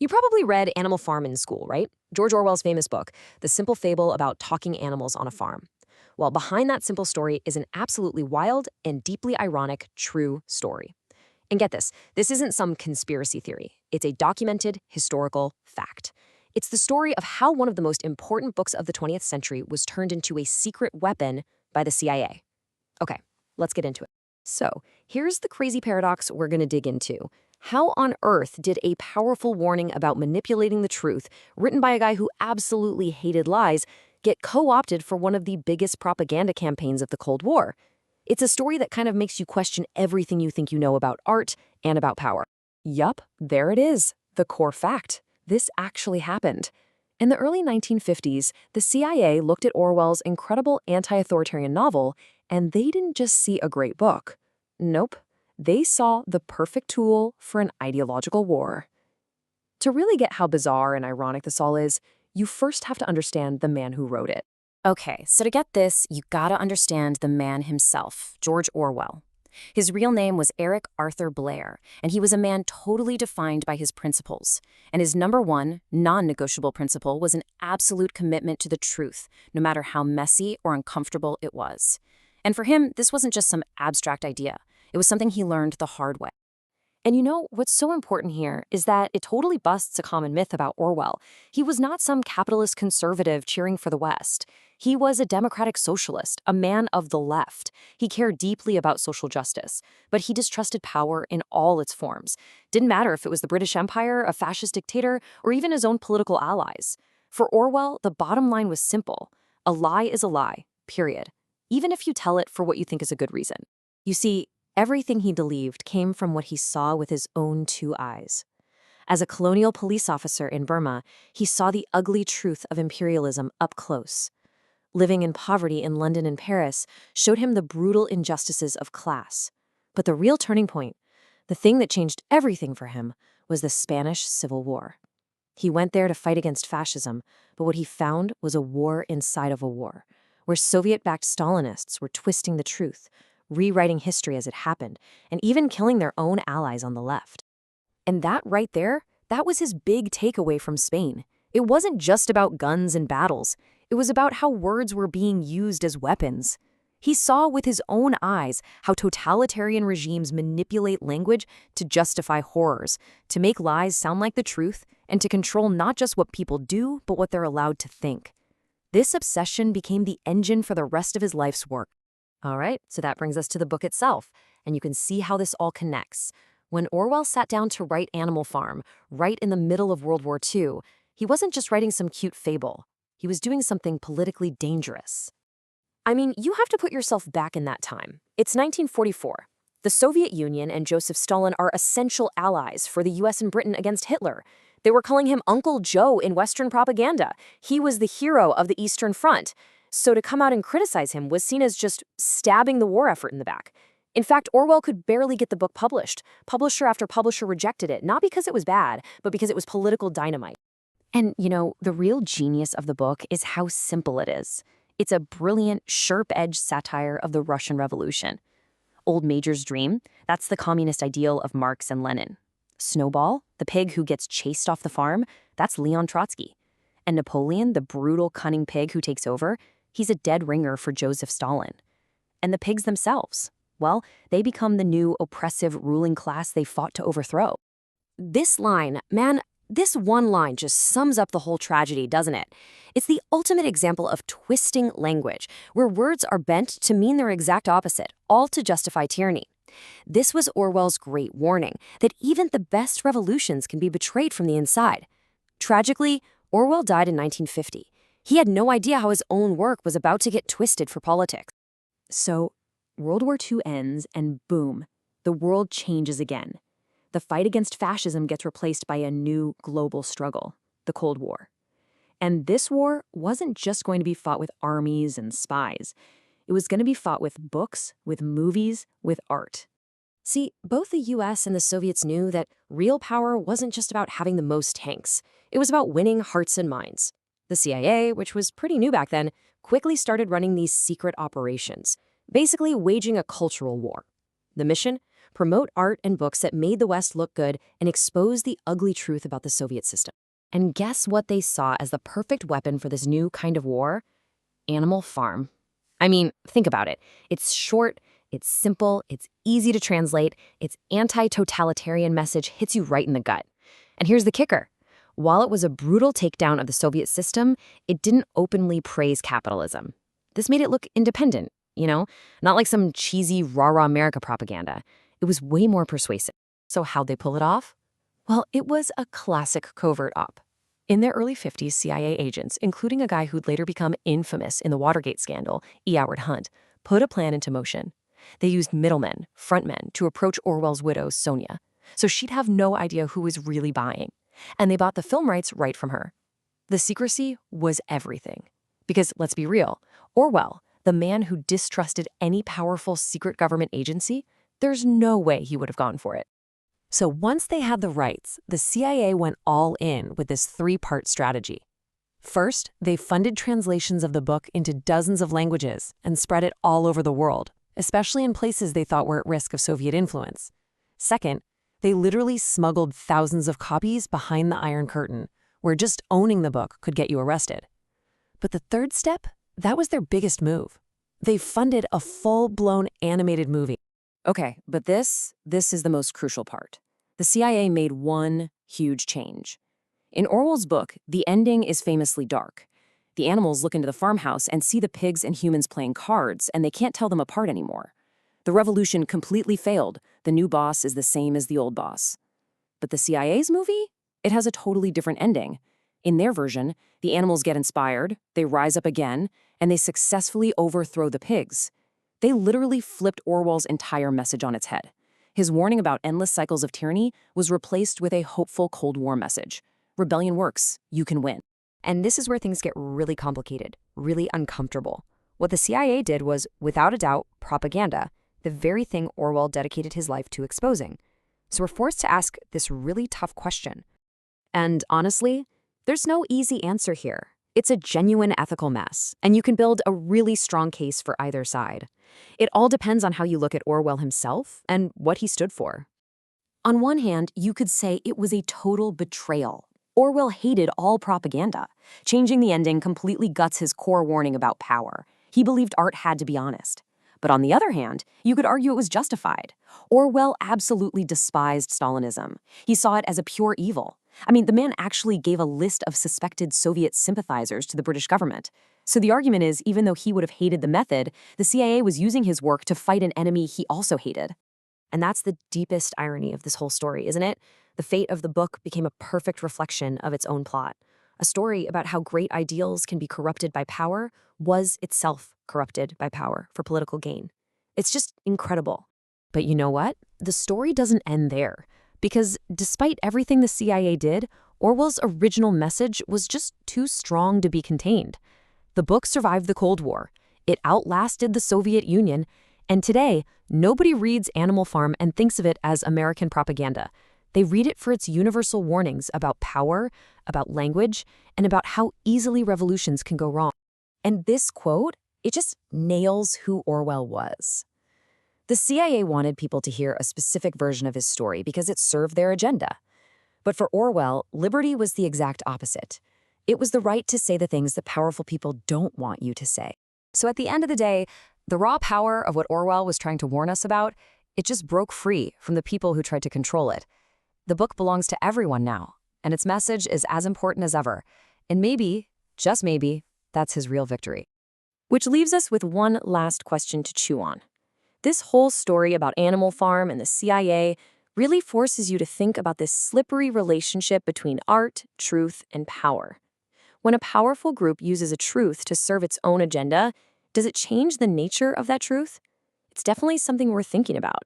You probably read Animal Farm in school, right? George Orwell's famous book, The Simple Fable About Talking Animals on a Farm. Well, behind that simple story is an absolutely wild and deeply ironic true story. And get this isn't some conspiracy theory. It's a documented historical fact. It's the story of how one of the most important books of the 20th century was turned into a secret weapon by the CIA. Okay, let's get into it. So, here's the crazy paradox we're going to dig into. How on earth did a powerful warning about manipulating the truth, written by a guy who absolutely hated lies, get co-opted for one of the biggest propaganda campaigns of the Cold War? It's a story that kind of makes you question everything you think you know about art and about power. Yup, there it is, the core fact. This actually happened. In the early 1950s, the CIA looked at Orwell's incredible anti-authoritarian novel, and they didn't just see a great book. Nope, they saw the perfect tool for an ideological war. To really get how bizarre and ironic this all is, you first have to understand the man who wrote it. Okay, so to get this, you gotta understand the man himself, George Orwell. His real name was Eric Arthur Blair, and he was a man totally defined by his principles. And his number one, non-negotiable principle was an absolute commitment to the truth, no matter how messy or uncomfortable it was. And for him, this wasn't just some abstract idea. It was something he learned the hard way. And you know, what's so important here is that it totally busts a common myth about Orwell. He was not some capitalist conservative cheering for the West. He was a democratic socialist, a man of the left. He cared deeply about social justice, but he distrusted power in all its forms. Didn't matter if it was the British Empire, a fascist dictator, or even his own political allies. For Orwell, the bottom line was simple. A lie is a lie, period. Even if you tell it for what you think is a good reason. You see, everything he believed came from what he saw with his own two eyes. As a colonial police officer in Burma, he saw the ugly truth of imperialism up close. Living in poverty in London and Paris showed him the brutal injustices of class. But the real turning point, the thing that changed everything for him, was the Spanish Civil War. He went there to fight against fascism, but what he found was a war inside of a war, where Soviet-backed Stalinists were twisting the truth, rewriting history as it happened, and even killing their own allies on the left. And that right there, that was his big takeaway from Spain. It wasn't just about guns and battles. It was about how words were being used as weapons. He saw with his own eyes how totalitarian regimes manipulate language to justify horrors, to make lies sound like the truth, and to control not just what people do, but what they're allowed to think. This obsession became the engine for the rest of his life's work. All right, so that brings us to the book itself, and you can see how this all connects. When Orwell sat down to write Animal Farm, right in the middle of World War II, he wasn't just writing some cute fable. He was doing something politically dangerous. I mean, you have to put yourself back in that time. It's 1944. The Soviet Union and Joseph Stalin are essential allies for the US and Britain against Hitler. They were calling him Uncle Joe in Western propaganda. He was the hero of the Eastern Front. So to come out and criticize him was seen as just stabbing the war effort in the back. In fact, Orwell could barely get the book published. Publisher after publisher rejected it, not because it was bad, but because it was political dynamite. And, you know, the real genius of the book is how simple it is. It's a brilliant, sharp-edged satire of the Russian Revolution. Old Major's dream, that's the communist ideal of Marx and Lenin. Snowball, the pig who gets chased off the farm, that's Leon Trotsky. And Napoleon, the brutal, cunning pig who takes over, he's a dead ringer for Joseph Stalin. And the pigs themselves, well, they become the new oppressive ruling class they fought to overthrow. This line, man, this one line just sums up the whole tragedy, doesn't it? It's the ultimate example of twisting language, where words are bent to mean their exact opposite, all to justify tyranny. This was Orwell's great warning, that even the best revolutions can be betrayed from the inside. Tragically, Orwell died in 1950. He had no idea how his own work was about to get twisted for politics. So, World War II ends, and boom, the world changes again. The fight against fascism gets replaced by a new global struggle, the Cold War. And this war wasn't just going to be fought with armies and spies. It was going to be fought with books, with movies, with art. See, both the US and the Soviets knew that real power wasn't just about having the most tanks. It was about winning hearts and minds. The CIA, which was pretty new back then, quickly started running these secret operations, basically waging a cultural war. The mission? promote art and books that made the West look good, and expose the ugly truth about the Soviet system. And guess what they saw as the perfect weapon for this new kind of war? Animal Farm. I mean, think about it. It's short, it's simple, it's easy to translate, its anti-totalitarian message hits you right in the gut. And here's the kicker. While it was a brutal takedown of the Soviet system, it didn't openly praise capitalism. This made it look independent, not like some cheesy rah-rah America propaganda. It was way more persuasive. So how'd they pull it off? Well, it was a classic covert op. In their early 50s, CIA agents, including a guy who'd later become infamous in the Watergate scandal, E. Howard Hunt, put a plan into motion. They used middlemen, frontmen, to approach Orwell's widow, Sonia, so she'd have no idea who was really buying. And they bought the film rights right from her. The secrecy was everything. Because, let's be real, Orwell, the man who distrusted any powerful secret government agency, there's no way he would have gone for it. So once they had the rights, the CIA went all in with this three-part strategy. First, they funded translations of the book into dozens of languages and spread it all over the world, especially in places they thought were at risk of Soviet influence. Second, they literally smuggled thousands of copies behind the Iron Curtain, where just owning the book could get you arrested. But the third step, that was their biggest move. They funded a full-blown animated movie. Okay, but this is the most crucial part. The CIA made one huge change. In Orwell's book, the ending is famously dark. The animals look into the farmhouse and see the pigs and humans playing cards, and they can't tell them apart anymore. The revolution completely failed. The new boss is the same as the old boss. But the CIA's movie? It has a totally different ending. In their version, the animals get inspired, they rise up again, and they successfully overthrow the pigs. They literally flipped Orwell's entire message on its head. His warning about endless cycles of tyranny was replaced with a hopeful Cold War message. Rebellion works. You can win. And this is where things get really complicated, really uncomfortable. What the CIA did was, without a doubt, propaganda, the very thing Orwell dedicated his life to exposing. So we're forced to ask this really tough question. And honestly, there's no easy answer here. It's a genuine ethical mess, and you can build a really strong case for either side. It all depends on how you look at Orwell himself and what he stood for. On one hand, you could say it was a total betrayal. Orwell hated all propaganda. Changing the ending completely guts his core warning about power. He believed art had to be honest. But on the other hand, you could argue it was justified. Orwell absolutely despised Stalinism. He saw it as a pure evil. I mean, the man actually gave a list of suspected Soviet sympathizers to the British government. So the argument is, even though he would have hated the method, the CIA was using his work to fight an enemy he also hated. And that's the deepest irony of this whole story, isn't it? The fate of the book became a perfect reflection of its own plot. A story about how great ideals can be corrupted by power was itself corrupted by power for political gain. It's just incredible. But you know what? The story doesn't end there. Because despite everything the CIA did, Orwell's original message was just too strong to be contained. The book survived the Cold War. It outlasted the Soviet Union. And today, nobody reads Animal Farm and thinks of it as American propaganda. They read it for its universal warnings about power, about language, and about how easily revolutions can go wrong. And this quote, it just nails who Orwell was. The CIA wanted people to hear a specific version of his story because it served their agenda. But for Orwell, liberty was the exact opposite. It was the right to say the things that powerful people don't want you to say. So at the end of the day, the raw power of what Orwell was trying to warn us about, it just broke free from the people who tried to control it. The book belongs to everyone now, and its message is as important as ever. And maybe, just maybe, that's his real victory. Which leaves us with one last question to chew on. This whole story about Animal Farm and the CIA really forces you to think about this slippery relationship between art, truth, and power. When a powerful group uses a truth to serve its own agenda, does it change the nature of that truth? It's definitely something worth thinking about.